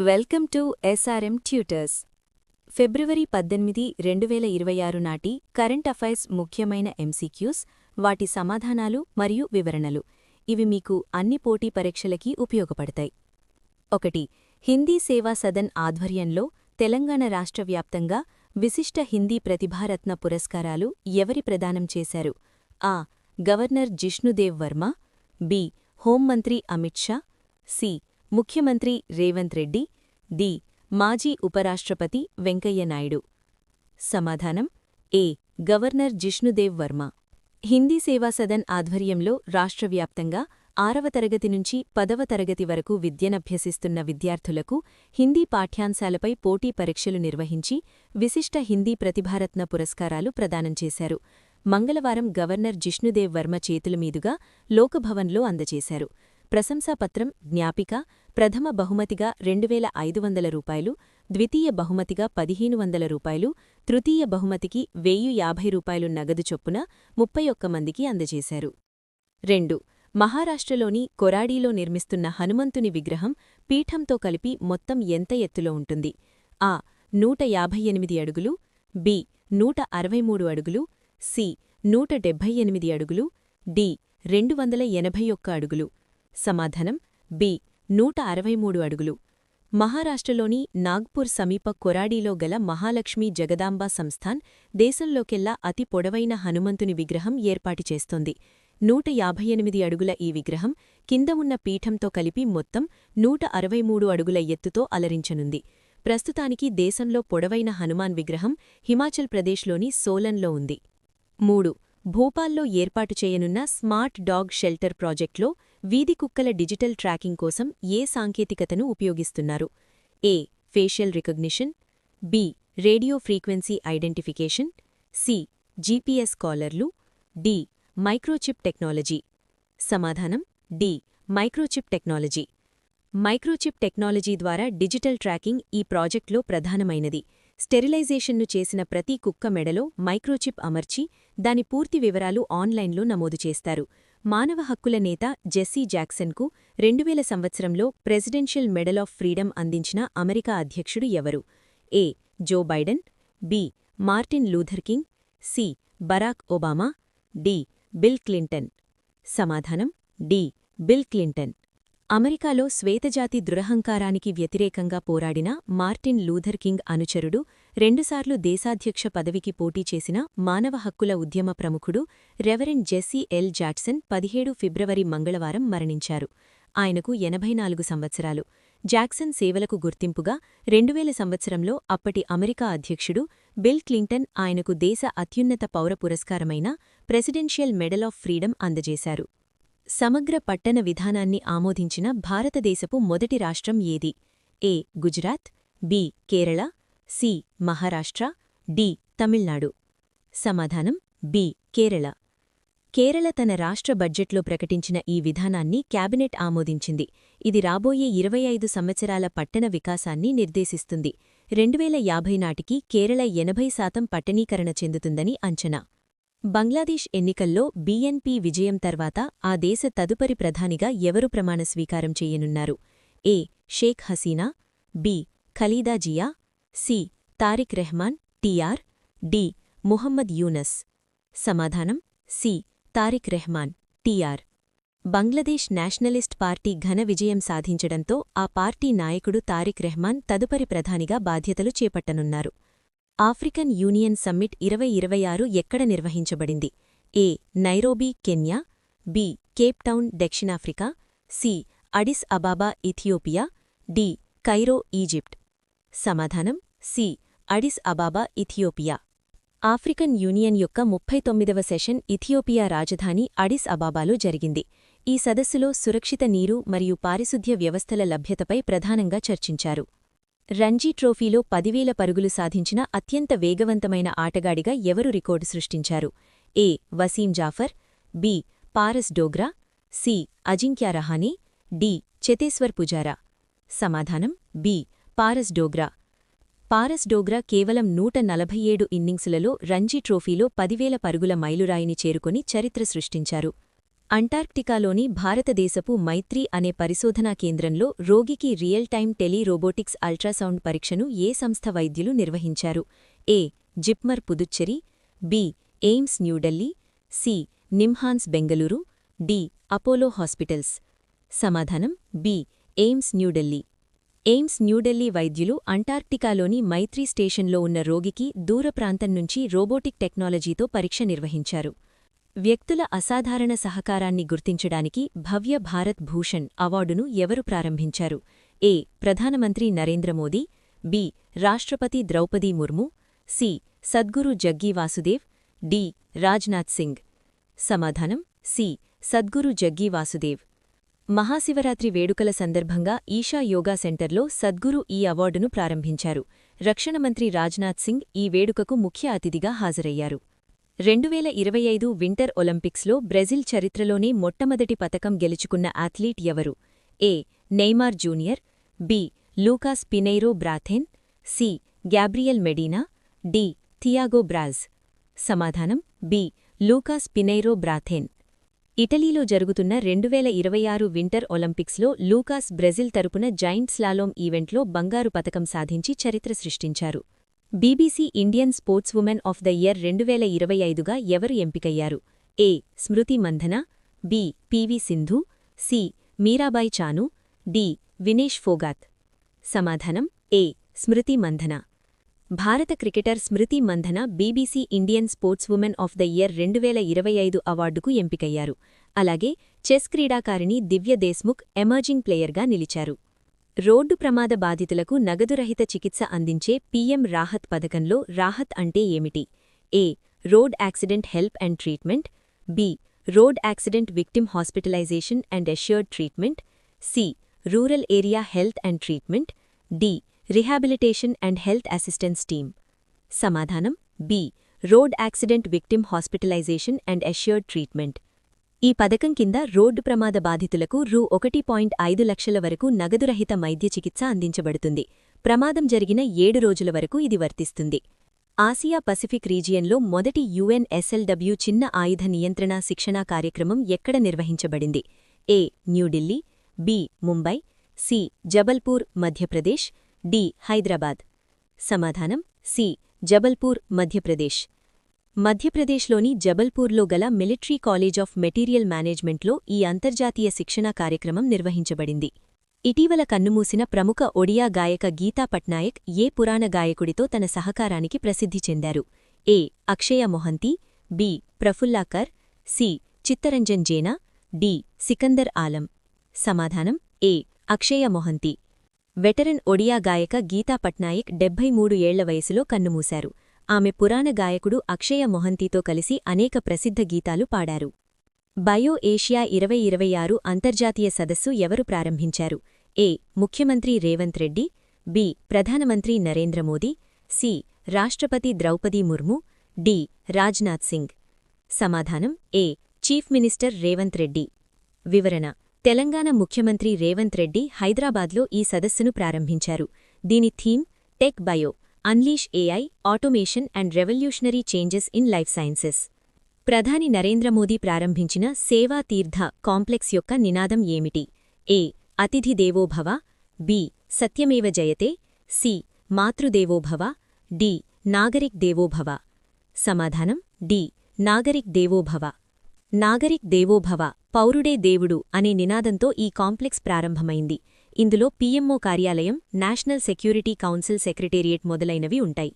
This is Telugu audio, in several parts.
Welcome to SRM tutors. ఫిబ్రవరి 18, 2026 నాటి కరెంట్ అఫైర్స్ ముఖ్యమైన ఎంసీక్యూస్, వాటి సమాధానాలు మరియు వివరణలు. ఇవి మీకు అన్ని పోటీ పరీక్షలకి ఉపయోగపడతాయి. 1. హిందీ సేవా సదన్ ఆధ్వర్యంలో తెలంగాణ రాష్ట్ర వ్యాప్తంగా విశిష్ట హిందీ ప్రతిభారత్న పురస్కారాలు ఎవరి ప్రదానం చేశారు? ఆ. గవర్నర్ జిష్ణుదేవ్ వర్మ. బి. హోంమంత్రి అమిత్ షా. సి. ముఖ్యమంత్రి రేవంత్ రెడ్డి. డి. మాజీ ఉపరాష్ట్రపతి వెంకయ్య నాయుడు. సమాధానం ఏ. గవర్నర్ జిష్ణుదేవ్ వర్మ. హిందీ సేవా సదన్ ఆధ్వర్యంలో రాష్ట్రవ్యాప్తంగా 6వ తరగతి నుంచి 10వ తరగతి వరకు విద్యనభ్యసిస్తున్న విద్యార్థులకు హిందీ పాఠ్యాంశాలపై పోటీ పరీక్షలు నిర్వహించి విశిష్ట హిందీ ప్రతిభారత్న పురస్కారాలు ప్రదానం చేశారు. మంగళవారం గవర్నర్ జిష్ణుదేవ్ వర్మ చేతుల మీదుగా లోకభవన్లో అందజేశారు. ప్రశంసాపత్రం, జ్ఞాపిక ప్రథమ బహుమతిగా 2500 రూపాయలు, ద్వితీయ బహుమతిగా 1500 రూపాయలు, తృతీయ బహుమతికి 1050 రూపాయలు నగదు చొప్పున 31 మందికి అందజేశారు. 2. మహారాష్ట్రలోని కొరాడీలో నిర్మిస్తున్న హనుమంతుని విగ్రహం పీఠంతో కలిపి మొత్తం ఎంత ఎత్తులో ఉంటుంది? ఆ. 158 అడుగులు. బి. 163 అడుగులు. సి. 178 అడుగులు. డి. 281 అడుగులు. సమాధానం బి. 163 అడుగులు. మహారాష్ట్రలోని నాగ్పూర్ సమీప కొరాడీలో గల మహాలక్ష్మీ జగదాంబా సంస్థాన్ దేశంలోకెల్లా అతి పొడవైన హనుమంతుని విగ్రహం ఏర్పాటు చేస్తోంది. 158 అడుగుల ఈ విగ్రహం కింద ఉన్న పీఠంతో కలిపి మొత్తం 163 అడుగుల ఎత్తుతో అలరించనుంది. ప్రస్తుతానికి దేశంలో పొడవైన హనుమాన్ విగ్రహం హిమాచల్ ప్రదేశ్లోని సోలన్లో ఉంది. 3. భోపాల్లో ఏర్పాటు చేయనున్న స్మార్ట్ డాగ్ షెల్టర్ ప్రాజెక్ట్లో వీధి కుక్కల డిజిటల్ ట్రాకింగ్ కోసం ఏ సాంకేతికతను ఉపయోగిస్తున్నారు? A. Facial recognition. B. Radio frequency identification. C. GPS కాలర్లు. డి. Microchip technology. సమాధానం D. Microchip technology. Microchip technology ద్వారా డిజిటల్ ట్రాకింగ్ ఈ ప్రాజెక్ట్లో ప్రధానమైనది. స్టెరిలైజేషన్ను చేసిన ప్రతి కుక్క మెడలో మైక్రోచిప్ అమర్చి దాని పూర్తి వివరాలు ఆన్లైన్లో నమోదు చేస్తారు. మానవ హక్కుల నేత జెస్సీ జాక్సన్కు 2000 సంవత్సరంలో ప్రెసిడెన్షియల్ మెడల్ ఆఫ్ ఫ్రీడమ్ అందించిన అమెరికా అధ్యక్షుడు ఎవరు? A. Joe Biden. B. Martin Luther King. C. Barack Obama. D. Bill Clinton. సమాధానం డి. Bill Clinton. అమెరికాలో శ్వేతజాతి దురహంకారానికి వ్యతిరేకంగా పోరాడిన మార్టిన్ లూథర్ కింగ్ అనుచరుడు, రెండుసార్లు దేశాధ్యక్ష పదవికి పోటీ చేసిన మానవ హక్కుల ఉద్యమ ప్రముఖుడు రెవరెండ్ జెస్సీ ఎల్ జాక్సన్ 17 ఫిబ్రవరి మంగళవారం మరణించారు. ఆయనకు 84 సంవత్సరాలు. జాక్సన్ సేవలకు గుర్తింపుగా 2000 సంవత్సరంలో అప్పటి అమెరికా అధ్యక్షుడు బిల్ క్లింటన్ ఆయనకు దేశ అత్యున్నత పౌర పురస్కారమైన ప్రెసిడెన్షియల్ మెడల్ ఆఫ్ ఫ్రీడమ్ అందజేశారు. సమగ్ర పట్టణ విధానాన్ని ఆమోదించిన భారతదేశపు మొదటి రాష్ట్రం ఏది? ఏ. Gujarat. B. Kerala. C. Maharashtra. D. Tamil Nadu. సమాధానం బి. కేరళ. కేరళ తన రాష్ట్ర బడ్జెట్లో ప్రకటించిన ఈ విధానాన్ని క్యాబినెట్ ఆమోదించింది. ఇది రాబోయే 25 సంవత్సరాల పట్టణ వికాసాన్ని నిర్దేశిస్తుంది. 2050 నాటికి కేరళ 80% పట్టణీకరణ చెందుతుందని అంచనా. బంగ్లాదేశ్ ఎన్నికల్లో బీఎన్పీ విజయం తర్వాత ఆ దేశ తదుపరి ప్రధానిగా ఎవరు ప్రమాణ స్వీకారం చెయ్యనున్నారు? A. Sheikh Hasina. B. Khaleda Zia. C. Tarique Rahman TR. D. Muhammad Yunus. సమాధానం C. Tarique Rahman TR. Bangladesh nationalist party ఘన విజయం సాధించడంతో ఆ పార్టీ నాయకుడు తారిక్ రెహమాన్ తదుపరి ప్రధానిగా బాధ్యతలు చేపట్టనున్నారు. ఆఫ్రికన్ యూనియన్ సమ్మిట్ 2026 ఎక్కడ నిర్వహించబడింది? A. Nairobi, Kenya. B. Cape Town, దక్షిణాఫ్రికా. C. Addis Ababa, Ethiopia. D. Cairo, Egypt. సమాధానం C. Addis Ababa, Ethiopia. African union యొక్క 39వ సెషన్ ఇథియోపియా రాజధాని అడిస్ అబాబాలో జరిగింది. ఈ సదస్సులో సురక్షిత నీరు మరియు పారిశుద్ధ్య వ్యవస్థల లభ్యతపై ప్రధానంగా చర్చించారు. రంజీ ట్రోఫీలో 10,000 పరుగులు సాధించిన అత్యంత వేగవంతమైన ఆటగాడిగా ఎవరు రికార్డు సృష్టించారు? A. Wasim Jaffer. B. Paras Dogra. C. Ajinkya Rahane. D. Cheteshwar Pujara. సమాధానం బి. పారస్ డోగ్రా. పారస్ డోగ్రా కేవలం 147 ఇన్నింగ్సులలో రంజీ ట్రోఫీలో 10,000 పరుగుల మైలురాయిని చేరుకొని చరిత్ర సృష్టించారు. అంటార్క్టికాలోని భారతదేశపు మైత్రి అనే పరిశోధనా కేంద్రంలో రోగికి రియల్ టైమ్ టెలిరోబోటిక్స్ అల్ట్రాసౌండ్ పరీక్షను ఏ సంస్థ వైద్యులు నిర్వహించారు? ఏ. JIPMER Puducherry, B. AIIMS New Delhi, C. NIMHANS Bengaluru, D. Apollo hospitals. సమాధానం B. AIIMS New Delhi. AIIMS New Delhi వైద్యులు అంటార్క్టికాలోని మైత్రి స్టేషన్లో ఉన్న రోగికి దూర ప్రాంతం నుంచి రోబోటిక్ టెక్నాలజీతో పరీక్ష నిర్వహించారు. వ్యక్తుల అసాధారణ సహకారాన్ని గుర్తించడానికి భవ్య భారత్ భూషణ్ అవార్డును ఎవరు ప్రారంభించారు? ఏ. ప్రధానమంత్రి నరేంద్ర మోదీ, బి. రాష్ట్రపతి ద్రౌపదీ ముర్ము, సి. సద్గురు జగ్గీ వాసుదేవ్, డి. రాజ్నాథ్ సింగ్. సమాధానం సి. సద్గురు జగ్గీ వాసుదేవ్. మహాశివరాత్రి వేడుకల సందర్భంగా ఈషా యోగా సెంటర్లో సద్గురు ఈ అవార్డును ప్రారంభించారు. రక్షణ మంత్రి రాజ్నాథ్ సింగ్ ఈ వేడుకకు ముఖ్య అతిథిగా హాజరయ్యారు. 2025 వింటర్ ఒలింపిక్స్లో బ్రెజిల్ చరిత్రలోనే మొట్టమొదటి పతకం గెలుచుకున్న అథ్లీట్ ఎవరు? A. Neymar junior, B. Lucas Pinheiro Braathen, C. Gabriel Medina, D. Thiago Braz. సమాధానం బి. Lucas Pinheiro బ్రాథెన్. ఇటలీలో జరుగుతున్న 2026 వింటర్ ఒలింపిక్స్లో లూకాస్ బ్రెజిల్ తరపున జైంట్ స్లాలోమ్ ఈవెంట్లో బంగారు పతకం సాధించి చరిత్ర సృష్టించారు. BBC Indian sports women of the year 2025గా ఎవరు ఎంపికయ్యారు? A. Smriti Mandhana, B. PV Sindhu, C. Mirabai Chanu, D. Vinesh Phogat. సమాధానం ఏ. స్మృతి మంధన. భారత cricketer Smriti Mandhana BBC Indian sports women of the year 2025 అవార్డుకు ఎంపికయ్యారు. అలాగే చెస్ క్రీడాకారిణి దివ్య దేశ్ముఖ్ ఎమర్జింగ్ ప్లేయర్గా నిలిచారు. రోడ్డు ప్రమాద బాధితులకు నగదురహిత చికిత్స అందించే పీఎం రాహత్ పథకంలో రాహత్ అంటే ఏమిటి? A. Road accident help and treatment, B. Road accident victim hospitalization and assured treatment, C. Rural area health and treatment, D. Rehabilitation and health assistance team. సమాధానం B. Road accident victim hospitalization and assured treatment. ఈ పథకం కింద రోడ్డు ప్రమాద బాధితులకు రూ. 1.5 లక్షల వరకు నగదురహిత వైద్య చికిత్స అందించబడుతుంది. ప్రమాదం జరిగిన 7 రోజుల వరకు ఇది వర్తిస్తుంది. ఆసియా పసిఫిక్ రీజియన్లో మొదటి UNSLW చిన్న ఆయుధ నియంత్రణ శిక్షణా కార్యక్రమం ఎక్కడ నిర్వహించబడింది? ఏ. New Delhi, B. Mumbai, C. Jabalpur Madhya Pradesh, D. Hyderabad. సమాధానం సి. జబల్పూర్ మధ్యప్రదేశ్. మధ్యప్రదేశ్లోని జబల్పూర్లో గల మిలిటరీ కాలేజ్ ఆఫ్ మెటీరియల్ మేనేజ్మెంట్లో ఈ అంతర్జాతీయ శిక్షణా కార్యక్రమం నిర్వహించబడింది. ఇటీవల కన్నుమూసిన ప్రముఖ ఒడియా గాయక గీతా పట్నాయక్ ఏ పురాణ గాయకుడితో తన సహకారానికి ప్రసిద్ధి చెందారు? ఏ. అక్షయ Mohanty, B. ప్రఫుల్లాకర్, C. Chittaranjan జేనా, D. Sikandar Alam. సమాధానం ఏ. అక్షయ మొహంతి. వెటరన్ ఒడియా గాయక గీతా పట్నాయక్ 73 ఏళ్ల వయసులో కన్నుమూశారు. ఆమె పురాణ గాయకుడు అక్షయ మొహంతితో కలిసి అనేక ప్రసిద్ధ గీతాలు పాడారు. బయో ఏషియా 2026 అంతర్జాతీయ సదస్సు ఎవరు ప్రారంభించారు? ఏ. ముఖ్యమంత్రి రేవంత్ రెడ్డి, బి. ప్రధానమంత్రి నరేంద్ర మోదీ, సి. రాష్ట్రపతి ద్రౌపదీ ముర్ము, డి. రాజ్నాథ్ సింగ్. సమాధానం A. Chief minister Revanth Reddy. వివరణ: తెలంగాణ ముఖ్యమంత్రి రేవంత్ రెడ్డి హైదరాబాద్లో ఈ సదస్సును ప్రారంభించారు. దీని theme tech bio unleash AI automation and revolutionary changes in life sciences. ప్రధాని నరేంద్ర మోదీ ప్రారంభించిన సేవా తీర్థ కాంప్లెక్స్ యొక్క నినాదం ఏమిటి? ఏ. అతిథి దేవోభవ, బి. సత్యమేవ జయతే, సి. మాతృదేవోభవ, డి. నాగరిక్ దేవోభవ. సమాధానం డి. నాగరిక్ దేవోభవ. నాగరిక్ దేవోభవ, పౌరుడే దేవుడు అనే నినాదంతో ఈ కాంప్లెక్స్ ప్రారంభమైంది. ఇందులో పీఎంఓ కార్యాలయం, నేషనల్ సెక్యూరిటీ కౌన్సిల్ సెక్రటేరియట్ మొదలైనవి ఉంటాయి.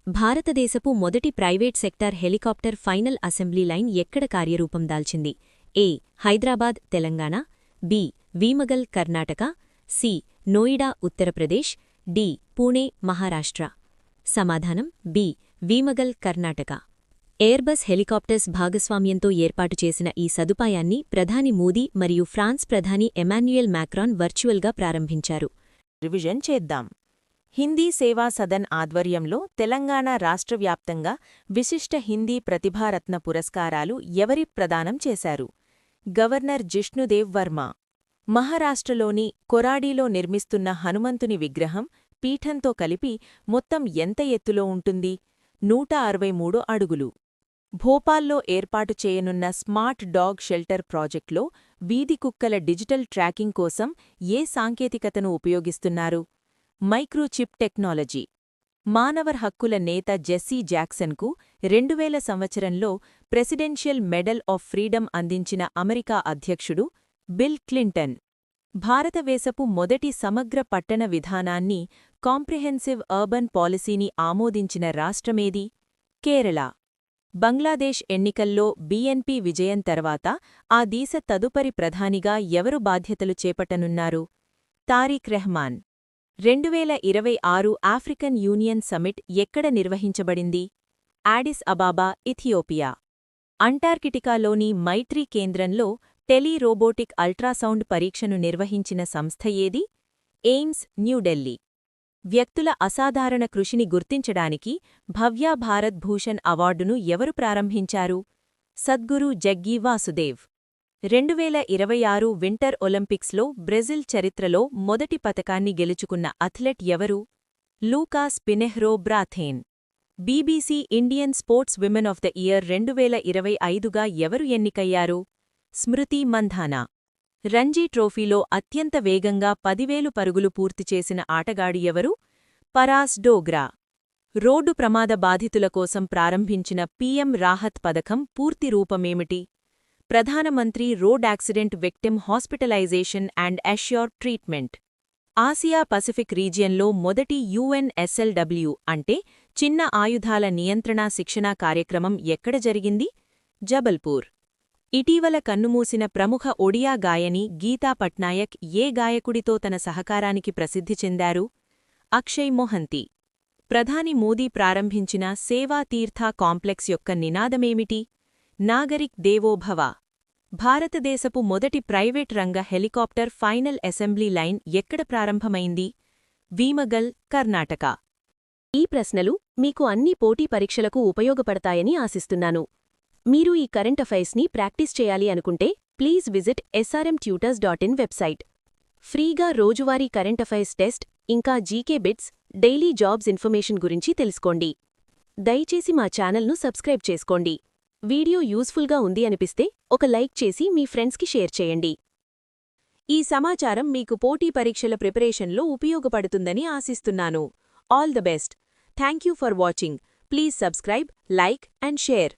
భారతదేశపు మొదటి private sector helicopter final assembly line ఎక్కడ కార్యరూపం దాల్చింది? ఏ. Hyderabad Telangana, B. వీమగల్ Karnataka, C. Noida Uttar Pradesh, D. Pune Maharashtra. సమాధానం బి. వీమగల్ కర్ణాటక. ఎయిర్బస్ హెలికాప్టర్స్ భాగస్వామ్యంతో ఏర్పాటు చేసిన ఈ సదుపాయాన్ని ప్రధాని మోదీ మరియు ఫ్రాన్స్ ప్రధాని ఎమాన్యుయల్ మ్యాక్రాన్ వర్చువల్గా ప్రారంభించారు. రివిజన్ చేద్దాం. హిందీ సేవా సదన్ ఆధ్వర్యంలో తెలంగాణ రాష్ట్రవ్యాప్తంగా విశిష్ట హిందీ ప్రతిభారత్న పురస్కారాలు ఎవరి ప్రదానం చేశారు? గవర్నర్ జిష్ణుదేవ్ వర్మ. మహారాష్ట్రలోని కొరాడీలో నిర్మిస్తున్న హనుమంతుని విగ్రహం పీఠంతో కలిపి మొత్తం ఎంత ఎత్తులో ఉంటుంది? 163 అడుగులు. భోపాల్లో ఏర్పాటు చేయనున్న స్మార్ట్ డాగ్ షెల్టర్ ప్రాజెక్ట్లో వీధి కుక్కల డిజిటల్ ట్రాకింగ్ కోసం ఏ సాంకేతికతను ఉపయోగిస్తున్నారు? Microchip technology. మానవర్ హక్కుల నేత జెస్సీ జాక్సన్కు 2000 సంవత్సరంలో ప్రెసిడెన్షియల్ మెడల్ ఆఫ్ ఫ్రీడమ్ అందించిన అమెరికా అధ్యక్షుడు బిల్ క్లింటన్. భారతదేశపు మొదటి సమగ్ర పట్టణ విధానాన్ని, కాంప్రిహెన్సివ్ అర్బన్ పాలసీని ఆమోదించిన రాష్ట్రమేది? కేరళ. బంగ్లాదేశ్ ఎన్నికల్లో బీఎన్పీ విజయం తర్వాత ఆ దేశ తదుపరి ప్రధానిగా ఎవరు బాధ్యతలు చేపట్టనున్నారు? Tarique Rahman. 2026 African union summit ఎక్కడ నిర్వహించబడింది? ఆడిస్ అబాబా, ఇథియోపియా. అంటార్కిటికాలోని మైత్రీ కేంద్రంలో టెలిరోబోటిక్ అల్ట్రాసౌండ్ పరీక్షను నిర్వహించిన సంస్థ ఏది? ఎయిమ్స్, న్యూఢిల్లీ. వ్యక్తుల అసాధారణ కృషిని గుర్తించడానికి భవ్య భారత్ భూషణ్ అవార్డును ఎవరు ప్రారంభించారు? సద్గురు జగ్గీ వాసుదేవ్. 2026 వింటర్ ఒలింపిక్స్లో బ్రెజిల్ చరిత్రలో మొదటి పతకాన్ని గెలుచుకున్న అథ్లెట్ ఎవరు? Lucas Pinheiro Braathen. BBC Indian sports women of the year 2025గా ఎవరు ఎన్నికయ్యారు? స్మృతి మంధానా. రంజీ ట్రోఫీలో అత్యంత వేగంగా 10,000 పరుగులు పూర్తి చేసిన ఆటగాడు ఎవరు? పరాస్ డోగ్రా. రోడ్డు ప్రమాద బాధితుల కోసం ప్రారంభించిన పీఎం రాహత్ పథకం పూర్తి రూపమేమిటి? ప్రధానమంత్రి road accident victim hospitalization and assure treatment. Asia Pacific రీజియన్లో మొదటి యుఎన్ఎస్ఎల్డబ్ల్యూ అంటే చిన్న ఆయుధాల నియంత్రణ శిక్షణా కార్యక్రమం ఎక్కడ జరిగింది? జబల్పూర్. ఇటీవల కన్నుమూసిన ప్రముఖ ఒడియా గాయని గీతా పట్నాయక్ ఏ గాయకుడితో తన సహకారానికి ప్రసిద్ధి చెందారు? అక్షయ్ మొహంతి. ప్రధాని మోదీ ప్రారంభించిన సేవా తీర్థ కాంప్లెక్స్ యొక్క నినాదమేమిటి? నాగరిక్ దేవో భవ. భారతదేశపు మొదటి ప్రైవేట్ రంగ హెలికాప్టర్ ఫైనల్ అసెంబ్లీ లైన్ ఎక్కడ ప్రారంభమైంది? వీమగల్, కర్ణాటక. ఈ ప్రశ్నలు మీకు అన్ని పోటీ పరీక్షలకు ఉపయోగపడతాయని ఆశిస్తున్నాను. మీరు ఈ కరెంట్ అఫైర్స్ని ప్రాక్టీస్ చేయాలి అనుకుంటే ప్లీజ్ విజిట్ srmtutors.in వెబ్సైట్. ఫ్రీగా రోజువారీ కరెంట్ అఫైర్స్ టెస్ట్, ఇంకా GK bits, daily jobs information గురించి తెలుసుకోండి. దయచేసి మా ఛానల్ను సబ్స్క్రైబ్ చేసుకోండి. వీడియో యూస్ఫుల్గా ఉంది అనిపిస్తే ఒక లైక్ చేసి మీ ఫ్రెండ్స్కి షేర్ చేయండి. ఈ సమాచారం మీకు పోటీ పరీక్షల ప్రిపరేషన్లో ఉపయోగపడుతుందని ఆశిస్తున్నాను. All the best. Thank you for watching. Please subscribe, like and share.